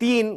3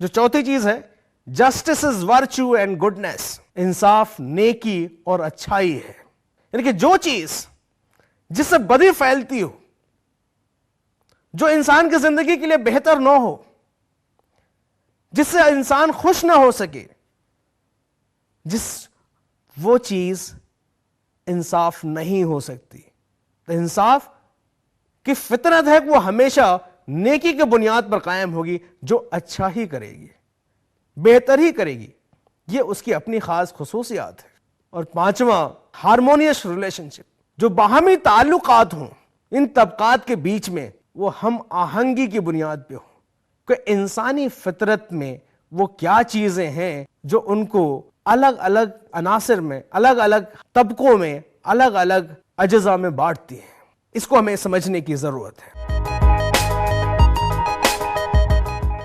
جو چوتھی چیز ہے justice is virtue and goodness, انصاف، نیکی اور اچھائی ہے. یعنی کہ جو چیز جس سے بدی پھیلتی ہو، جو انسان کی زندگی کے لیے بہتر نہ ہو، جس سے انسان خوش نہ ہو سکے، وہ چیز انصاف نہیں ہو سکتی. تو انصاف کی فطرت ہے کہ وہ ہمیشہ نیکی کے بنیاد پر قائم ہوگی، جو اچھا ہی کرے گی، بہتر ہی کرے گی. یہ اس کی اپنی خاص خصوصیات ہے. اور پانچواں، ہارمونیس ریلیشن شپ، جو باہمی تعلقات ہوں ان طبقات کے بیچ میں وہ ہم آہنگی کی بنیاد پہ ہوں، کہ انسانی فطرت میں وہ کیا چیزیں ہیں جو ان کو الگ الگ عناصر میں، الگ الگ طبقوں میں، الگ الگ اجزاء میں بانٹتی ہیں. اس کو ہمیں سمجھنے کی ضرورت ہے.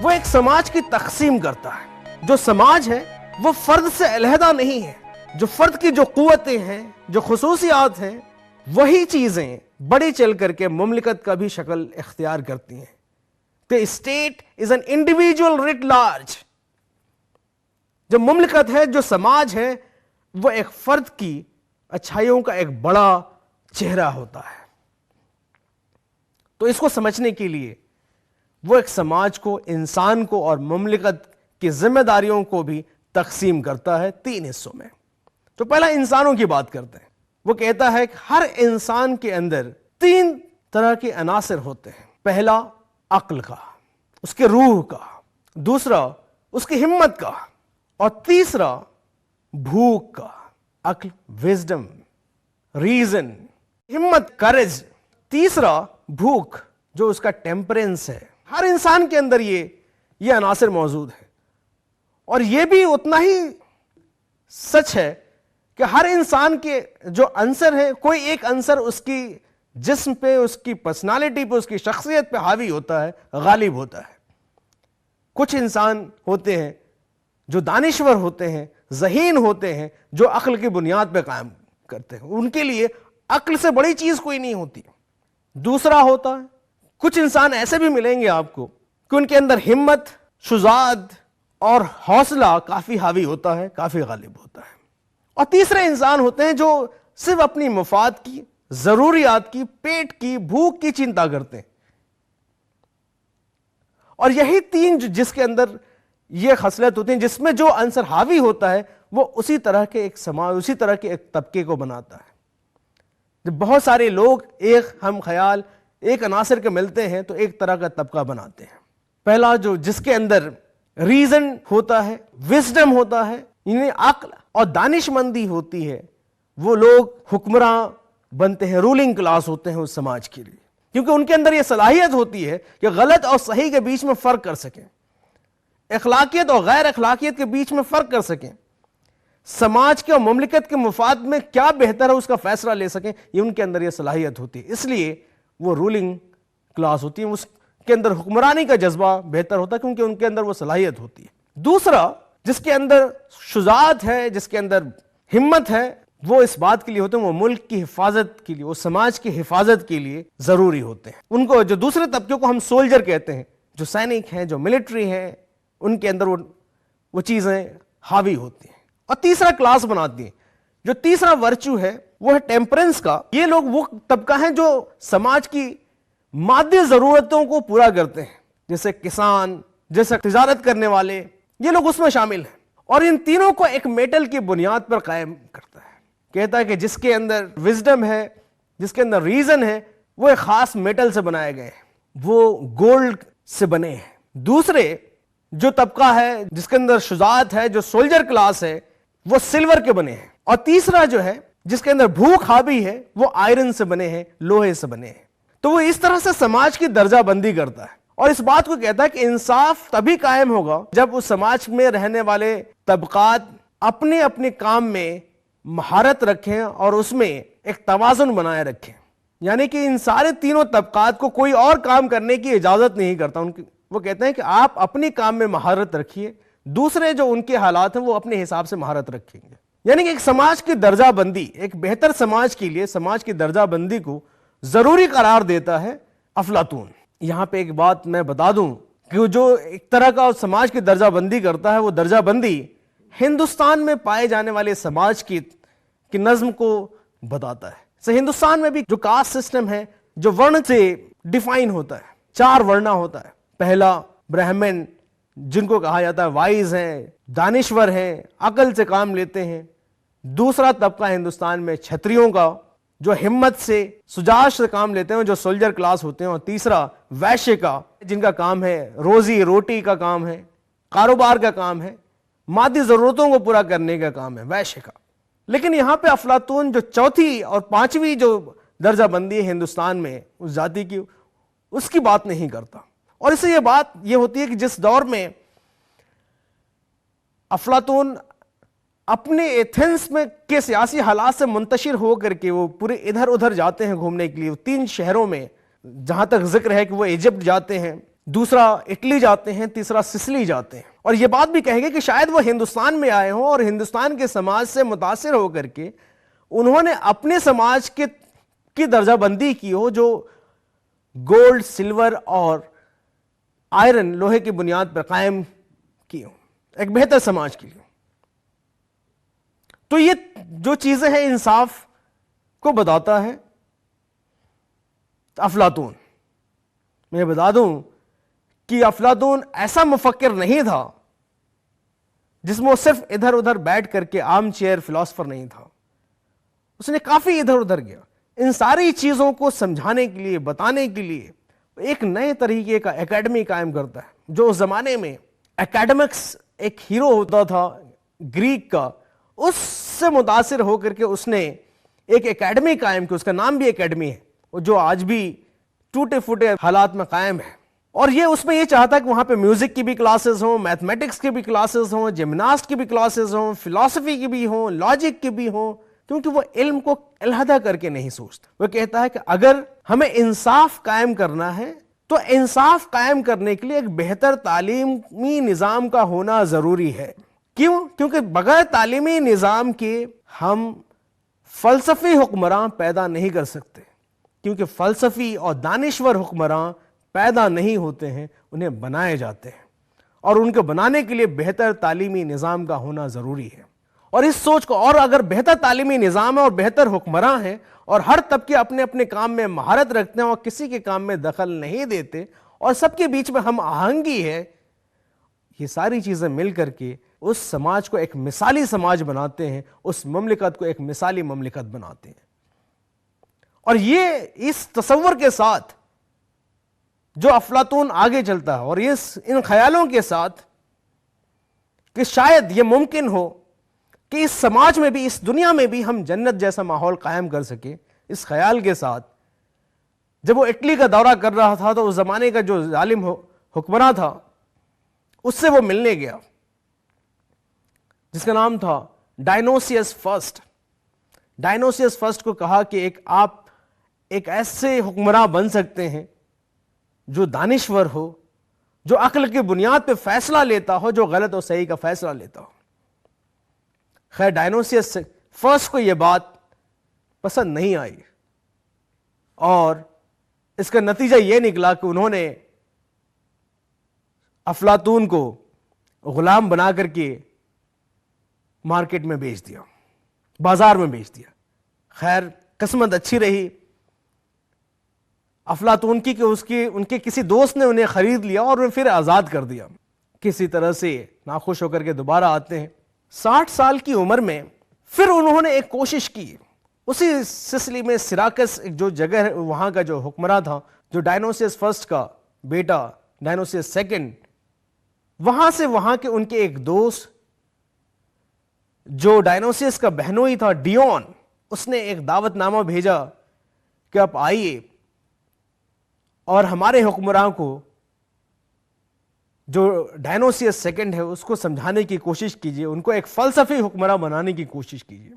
وہ ایک سماج کی تقسیم کرتا ہے. جو سماج ہے وہ فرد سے علیحدہ نہیں ہے. جو فرد کی جو قوتیں ہیں، جو خصوصیات ہیں، وہی چیزیں بڑی چل کر کے مملکت کا بھی شکل اختیار کرتی ہیں. The state is an individual writ large. جو مملکت ہے، جو سماج ہے، وہ ایک فرد کی اچھائیوں کا ایک بڑا چہرہ ہوتا ہے. تو اس کو سمجھنے کے لیے وہ ایک سماج کو، انسان کو اور مملکت کی ذمہ داریوں کو بھی تقسیم کرتا ہے 3 حصوں میں. تو پہلا انسانوں کی بات کرتے ہیں. وہ کہتا ہے کہ ہر انسان کے اندر 3 طرح کے عناصر ہوتے ہیں. پہلا عقل کا، اس کے روح کا، دوسرا اس کی ہمت کا، اور تیسرا بھوک کا. عقل، وزڈم، ریزن، ہمت، کریج. تیسرا بھوک، جو اس کا ٹیمپرنس ہے. ہر انسان کے اندر یہ عناصر موجود ہے. اور یہ بھی اتنا ہی سچ ہے کہ ہر انسان کے جو عنصر ہیں، کوئی ایک عنصر اس کی جسم پہ، اس کی پرسنالٹی پہ، اس کی شخصیت پہ حاوی ہوتا ہے، غالب ہوتا ہے. کچھ انسان ہوتے ہیں جو دانشور ہوتے ہیں، ذہین ہوتے ہیں، جو عقل کی بنیاد پہ قائم کرتے ہیں. ان کے لیے عقل سے بڑی چیز کوئی نہیں ہوتی. دوسرا ہوتا ہے، کچھ انسان ایسے بھی ملیں گے آپ کو کہ ان کے اندر ہمت، شجاعت اور حوصلہ کافی حاوی ہوتا ہے، کافی غالب ہوتا ہے. اور تیسرے انسان ہوتے ہیں جو صرف اپنی مفاد کی، ضروریات کی، پیٹ کی، بھوک کی چنتا کرتے ہیں. اور یہی 3 جس کے اندر یہ خصلت ہوتی ہیں، جس میں جو عنصر حاوی ہوتا ہے، وہ اسی طرح کے ایک سماج، اسی طرح کے ایک طبقے کو بناتا ہے. جب بہت سارے لوگ ایک ہم خیال، ایک عناصر کے ملتے ہیں تو ایک طرح کا طبقہ بناتے ہیں. پہلا، جو جس کے اندر ریزن ہوتا ہے، وزڈم ہوتا ہے، یعنی عقل اور دانش مندی ہوتی ہے، وہ لوگ حکمراں بنتے ہیں، رولنگ کلاس ہوتے ہیں اس سماج کے لیے. کیونکہ ان کے اندر یہ صلاحیت ہوتی ہے کہ غلط اور صحیح کے بیچ میں فرق کر سکیں، اخلاقیت اور غیر اخلاقیت کے بیچ میں فرق کر سکیں، سماج کے اور مملکت کے مفاد میں کیا بہتر ہے اس کا فیصلہ لے سکیں. یہ ان کے اندر یہ صلاحیت ہوتی ہے. اس لیے وہ رولنگ کلاس ہوتی ہے. اس کے اندر حکمرانی کا جذبہ بہتر ہوتا ہے کیونکہ ان کے اندر وہ صلاحیت ہوتی ہے. دوسرا، جس کے اندر شجاعت ہے، جس کے اندر ہمت ہے، وہ اس بات کے لیے ہوتے ہیں، وہ ملک کی حفاظت کے لیے، وہ سماج کی حفاظت کے لیے ضروری ہوتے ہیں. ان کو، جو دوسرے طبقے کو ہم سولجر کہتے ہیں، جو سینک ہیں، جو ملٹری ہیں، ان کے اندر وہ چیزیں حاوی ہوتی ہیں. اور تیسرا کلاس بناتی ہیں. جو تیسرا ورچو ہے وہ ہے ٹیمپرنس کا. یہ لوگ وہ طبقہ ہیں جو سماج کی مادی ضرورتوں کو پورا کرتے ہیں، جیسے کسان، جیسے تجارت کرنے والے، یہ لوگ اس میں شامل ہیں. اور ان تینوں کو ایک میٹل کی بنیاد پر قائم کرتا ہے. کہتا ہے کہ جس کے اندر وزڈم ہے، جس کے اندر ریزن ہے، وہ ایک خاص میٹل سے بنائے گئے ہیں، وہ گولڈ سے بنے ہیں. دوسرے جو طبقہ ہے جس کے اندر شجاعت ہے، جو سولجر کلاس ہے، وہ سلور کے بنے ہیں. اور تیسرا جو ہے جس کے اندر بھوک حاوی ہے، وہ آئرن سے بنے ہیں، لوہے سے بنے ہیں. تو وہ اس طرح سے سماج کی درجہ بندی کرتا ہے. اور اس بات کو کہتا ہے کہ انصاف تبھی قائم ہوگا جب اس سماج میں رہنے والے طبقات اپنے اپنے کام میں مہارت رکھیں اور اس میں ایک توازن بنائے رکھیں. یعنی کہ ان سارے تینوں طبقات کو کوئی اور کام کرنے کی اجازت نہیں کرتا. وہ کہتے ہیں کہ آپ اپنی کام میں مہارت رکھیے، دوسرے جو ان کے حالات ہیں وہ اپنے حساب سے مہارت رکھیں گے. یعنی کہ ایک سماج کی درجہ بندی، ایک بہتر سماج کے لیے سماج کی درجہ بندی کو ضروری قرار دیتا ہے افلاطون. یہاں پہ ایک بات میں بتا دوں کہ جو ایک طرح کا سماج کی درجہ بندی کرتا ہے، وہ درجہ بندی ہندوستان میں پائے جانے والے سماج کی نظم کو بتاتا ہے۔ ہندوستان میں بھی جو کاسٹ سسٹم ہے، جو ورن سے ڈیفائن ہوتا ہے، 4 ورنہ ہوتا ہے۔ پہلا برہمن، جن کو کہا جاتا ہے وائز ہیں، دانشور ہیں، عقل سے کام لیتے ہیں۔ دوسرا طبقہ ہندوستان میں چھتریوں کا، جو ہمت سے، سجاش سے کام لیتے ہیں، جو سولجر کلاس ہوتے ہیں۔ اور تیسرا ویشے کا، جن کا کام ہے روزی روٹی کا کام ہے، کاروبار کا کام ہے، مادی ضرورتوں کو پورا کرنے کا کام ہے، ویشے کا۔ لیکن یہاں پہ افلاطون جو چوتھی اور 5ویں جو درجہ بندی ہے ہندوستان میں اس ذاتی کی، اس کی بات نہیں کرتا۔ اور اس سے یہ بات یہ ہوتی ہے کہ جس دور میں افلاطون اپنے ایتھنس میں کے سیاسی حالات سے منتشر ہو کر کے وہ پورے ادھر ادھر جاتے ہیں گھومنے کے لیے، 3 شہروں میں، جہاں تک ذکر ہے کہ وہ ایجپٹ جاتے ہیں، دوسرا اٹلی جاتے ہیں، تیسرا سسلی جاتے ہیں۔ اور یہ بات بھی کہیں گے کہ شاید وہ ہندوستان میں آئے ہوں اور ہندوستان کے سماج سے متاثر ہو کر کے انہوں نے اپنے سماج کی درجہ بندی کی ہو، جو گولڈ، سلور اور آئرن، لوہے کی بنیاد پر قائم کی ہو، ایک بہتر سماج کے لیے۔ تو یہ جو چیزیں ہیں انصاف کو بتاتا ہے افلاطون۔ میں بتا دوں کہ افلاطون ایسا مفکر نہیں تھا جس میں وہ صرف ادھر ادھر بیٹھ کر کے عام چیئر فلاسفر نہیں تھا، اس نے کافی ادھر ادھر گیا۔ ان ساری چیزوں کو سمجھانے کے لیے، بتانے کے لیے ایک نئے طریقے کا اکیڈمی قائم کرتا ہے۔ جو اس زمانے میں اکیڈمکس ایک ہیرو ہوتا تھا گریک کا، اس سے متاثر ہو کر کے اس نے ایک اکیڈمی قائم کی، اس کا نام بھی اکیڈمی ہے، جو آج بھی ٹوٹے پھوٹے حالات میں قائم ہے۔ اور یہ اس میں یہ چاہتا ہے کہ وہاں پہ میوزک کی بھی کلاسز ہوں، میتھمیٹکس کی بھی کلاسز ہوں، جمناسٹ کی بھی کلاسز ہوں، فلسفی کی بھی ہوں، لاجک کی بھی ہوں، کیونکہ وہ علم کو علیحدہ کر کے نہیں سوچتا۔ وہ کہتا ہے کہ اگر ہمیں انصاف قائم کرنا ہے تو انصاف قائم کرنے کے لیے ایک بہتر تعلیمی نظام کا ہونا ضروری ہے۔ کیوں؟ کیونکہ بغیر تعلیمی نظام کے ہم فلسفی حکمراں پیدا نہیں کر سکتے، کیونکہ فلسفی اور دانشور حکمراں پیدا نہیں ہوتے ہیں، انہیں بنائے جاتے ہیں، اور ان کو بنانے کے لیے بہتر تعلیمی نظام کا ہونا ضروری ہے۔ اور اس سوچ کو، اور اگر بہتر تعلیمی نظام ہے اور بہتر حکمراں ہیں اور ہر طبقے اپنے اپنے کام میں مہارت رکھتے ہیں اور کسی کے کام میں دخل نہیں دیتے اور سب کے بیچ میں ہم آہنگی ہے، یہ ساری چیزیں مل کر کے اس سماج کو ایک مثالی سماج بناتے ہیں، اس مملکت کو ایک مثالی مملکت بناتے ہیں۔ اور یہ اس تصور کے ساتھ جو افلاطون آگے چلتا ہے، اور ان خیالوں کے ساتھ کہ شاید یہ ممکن ہو کہ اس سماج میں بھی، اس دنیا میں بھی ہم جنت جیسا ماحول قائم کر سکیں، اس خیال کے ساتھ جب وہ اٹلی کا دورہ کر رہا تھا تو اس زمانے کا جو ظالم حکمراں تھا اس سے وہ ملنے گیا، جس کا نام تھا ڈائنوسیس فرسٹ۔ ڈائنوسیس فرسٹ کو کہا کہ آپ ایک ایسے حکمراں بن سکتے ہیں جو دانشور ہو، جو عقل کی بنیاد پہ فیصلہ لیتا ہو، جو غلط اور صحیح کا فیصلہ لیتا ہو۔ خیر ڈائنوسیس فرسٹ کو یہ بات پسند نہیں آئی، اور اس کا نتیجہ یہ نکلا کہ انہوں نے افلاطون کو غلام بنا کر کے مارکیٹ میں بیچ دیا، بازار میں بیچ دیا۔ خیر قسمت اچھی رہی افلاطون کی کہ ان کے کسی دوست نے انہیں خرید لیا اور پھر آزاد کر دیا۔ کسی طرح سے ناخوش ہو کر کے دوبارہ آتے ہیں 60 سال کی عمر میں۔ پھر انہوں نے ایک کوشش کی، اسی سسلی میں سراکس ایک جو جگہ ہے، وہاں کا جو حکمراں تھا، جو ڈائنوسیس فرسٹ کا بیٹا ڈائنوسیس سیکنڈ، وہاں کے ان کے ایک دوست جو ڈائنوسیس کا بہنوئی تھا ڈیون، اس نے ایک دعوت نامہ بھیجا کہ آپ آئیے اور ہمارے حکمراں کو، جو ڈائنوسیس سیکنڈ ہے، اس کو سمجھانے کی کوشش کیجیے، ان کو ایک فلسفی حکمراں بنانے کی کوشش کیجیے۔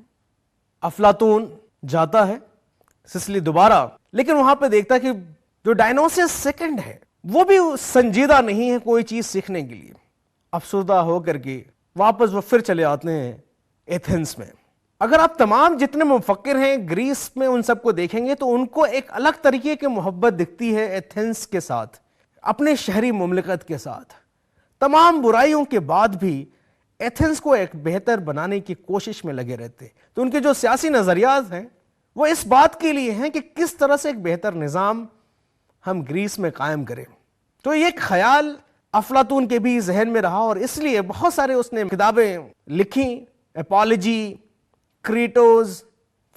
افلاطون جاتا ہے سسلی دوبارہ، لیکن وہاں پہ دیکھتا ہے کہ جو ڈائنوسیس سیکنڈ ہے وہ بھی سنجیدہ نہیں ہے کوئی چیز سیکھنے کے لیے۔ افسردہ ہو کر کے واپس وہ پھر چلے آتے ہیں ایتھنس میں۔ اگر آپ تمام جتنے مفکر ہیں گریس میں ان سب کو دیکھیں گے تو ان کو ایک الگ طریقے کی محبت دکھتی ہے ایتھنس کے ساتھ۔ اپنے شہری مملکت کے ساتھ تمام برائیوں کے بعد بھی ایتھنز کو ایک بہتر بنانے کی کوشش میں لگے رہتے. تو ان کے جو سیاسی نظریات ہیں وہ اس بات کے لیے ہیں کہ کس طرح سے ایک بہتر نظام ہم گریس میں قائم کریں. تو یہ ایک خیال افلاطون کے بھی ذہن میں رہا اور اس لیے بہت سارے اس نے کتابیں لکھیں. اپالوجی، کریٹوز،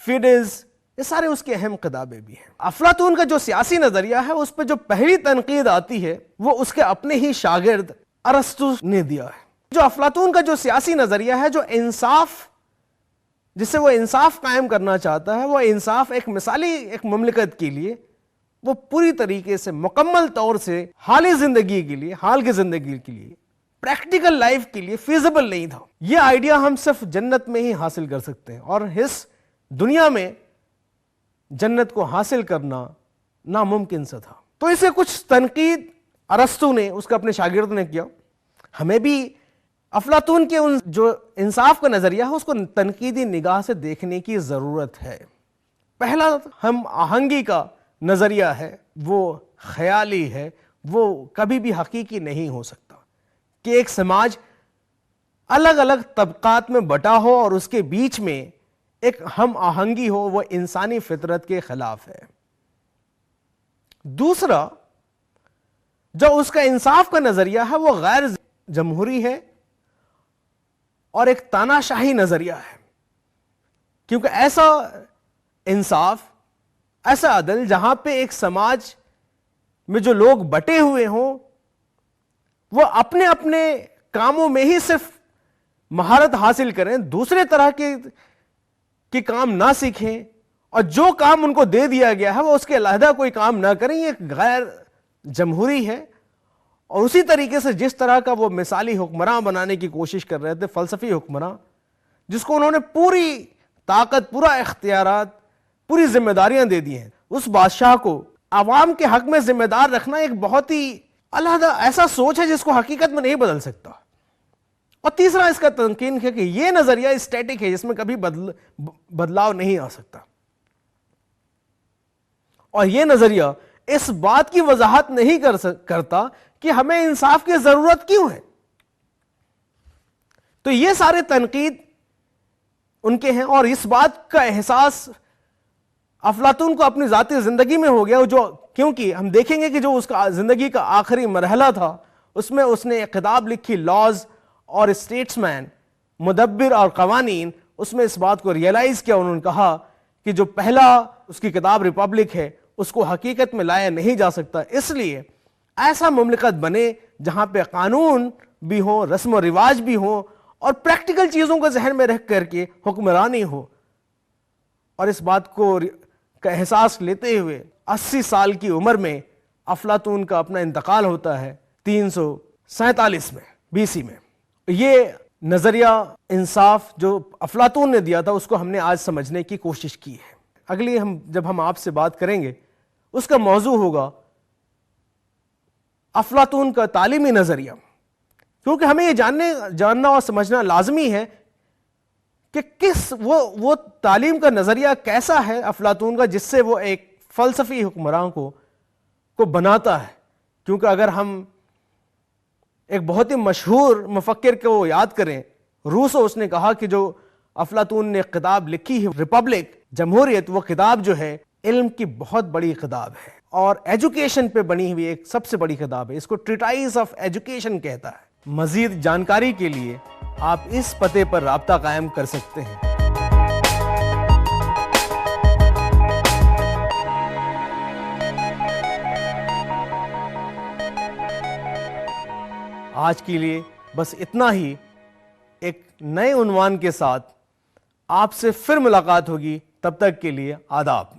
فیڈز، یہ سارے اس کی اہم کتابیں بھی ہیں. افلاطون کا جو سیاسی نظریہ ہے اس پہ جو پہلی تنقید آتی ہے وہ اس کے اپنے ہی شاگرد ارسطو نے دیا ہے. جو افلاطون کا جو سیاسی نظریہ ہے، جو انصاف، جس سے وہ انصاف قائم کرنا چاہتا ہے، وہ انصاف ایک مثالی ایک مملکت کے لیے وہ پوری طریقے سے مکمل طور سے حالی زندگی کے لیے، حال کی زندگی کے لیے، پریکٹیکل لائف کے لیے فیزیبل نہیں تھا. یہ آئیڈیا ہم صرف جنت میں ہی حاصل کر سکتے ہیں اور اس دنیا میں جنت کو حاصل کرنا ناممکن سا تھا. تو اسے کچھ تنقید ارسطو نے، اس کا اپنے شاگرد نے کیا. ہمیں بھی افلاطون کے ان جو انصاف کا نظریہ ہے اس کو تنقیدی نگاہ سے دیکھنے کی ضرورت ہے. پہلا ہم آہنگی کا نظریہ ہے وہ خیالی ہے، وہ کبھی بھی حقیقی نہیں ہو سکتا کہ ایک سماج الگ الگ طبقات میں بٹا ہو اور اس کے بیچ میں ایک ہم آہنگی ہو، وہ انسانی فطرت کے خلاف ہے. دوسرا جو اس کا انصاف کا نظریہ ہے وہ غیر جمہوری ہے اور ایک تاناشاہی نظریہ ہے، کیونکہ ایسا انصاف، ایسا عدل جہاں پہ ایک سماج میں جو لوگ بٹے ہوئے ہوں وہ اپنے اپنے کاموں میں ہی صرف مہارت حاصل کریں، دوسرے طرح کے کام نہ سیکھیں، اور جو کام ان کو دے دیا گیا ہے وہ اس کے علیحدہ کوئی کام نہ کریں، یہ غیر جمہوری ہے. اور اسی طریقے سے جس طرح کا وہ مثالی حکمراں بنانے کی کوشش کر رہے تھے، فلسفی حکمراں، جس کو انہوں نے پوری طاقت، پورا اختیارات، پوری ذمہ داریاں دے دی ہیں، اس بادشاہ کو عوام کے حق میں ذمہ دار رکھنا ایک بہت ہی علیحدہ ایسا سوچ ہے جس کو حقیقت میں نہیں بدل سکتا. اور تیسرا اس کا تنقید ہے کہ یہ نظریہ اسٹیٹک ہے، جس میں کبھی بدلاؤ نہیں آ سکتا. اور یہ نظریہ اس بات کی وضاحت نہیں کرتا کہ ہمیں انصاف کی ضرورت کیوں ہے. تو یہ سارے تنقید ان کے ہیں، اور اس بات کا احساس افلاطون کو اپنی ذاتی زندگی میں ہو گیا، کیونکہ ہم دیکھیں گے کہ جو اس کا زندگی کا آخری مرحلہ تھا اس میں اس نے ایک کتاب لکھی، لاز اور اسٹیٹس مین، مدبر اور قوانین. اس میں اس بات کو ریئلائز کیا، انہوں نے کہا کہ جو پہلا اس کی کتاب ریپبلک ہے اس کو حقیقت میں لایا نہیں جا سکتا، اس لیے ایسا مملکت بنے جہاں پہ قانون بھی ہو، رسم و رواج بھی ہو، اور پریکٹیکل چیزوں کو ذہن میں رکھ کر کے حکمرانی ہو. اور اس بات کو کا احساس لیتے ہوئے 80 سال کی عمر میں افلاطون کا اپنا انتقال ہوتا ہے 347 میں BC میں. یہ نظریہ انصاف جو افلاطون نے دیا تھا اس کو ہم نے آج سمجھنے کی کوشش کی ہے. اگلی جب ہم آپ سے بات کریں گے اس کا موضوع ہوگا افلاطون کا تعلیمی نظریہ، کیونکہ ہمیں یہ جاننا اور سمجھنا لازمی ہے کہ وہ تعلیم کا نظریہ کیسا ہے افلاطون کا، جس سے وہ ایک فلسفی حکمراں کو بناتا ہے. کیونکہ اگر ہم ایک بہت ہی مشہور مفکر کو یاد کریں، روسو، اس نے کہا کہ جو افلاطون نے کتاب لکھی ہے ریپبلک، جمہوریت، وہ کتاب جو ہے علم کی بہت بڑی کتاب ہے اور ایجوکیشن پہ بنی ہوئی ایک سب سے بڑی کتاب ہے. اس کو ٹریٹائز آف ایجوکیشن کہتا ہے. مزید جانکاری کے لیے آپ اس پتے پر رابطہ قائم کر سکتے ہیں. آج کے لیے بس اتنا ہی. ایک نئے عنوان کے ساتھ آپ سے پھر ملاقات ہوگی. تب تک کے لیے آداب.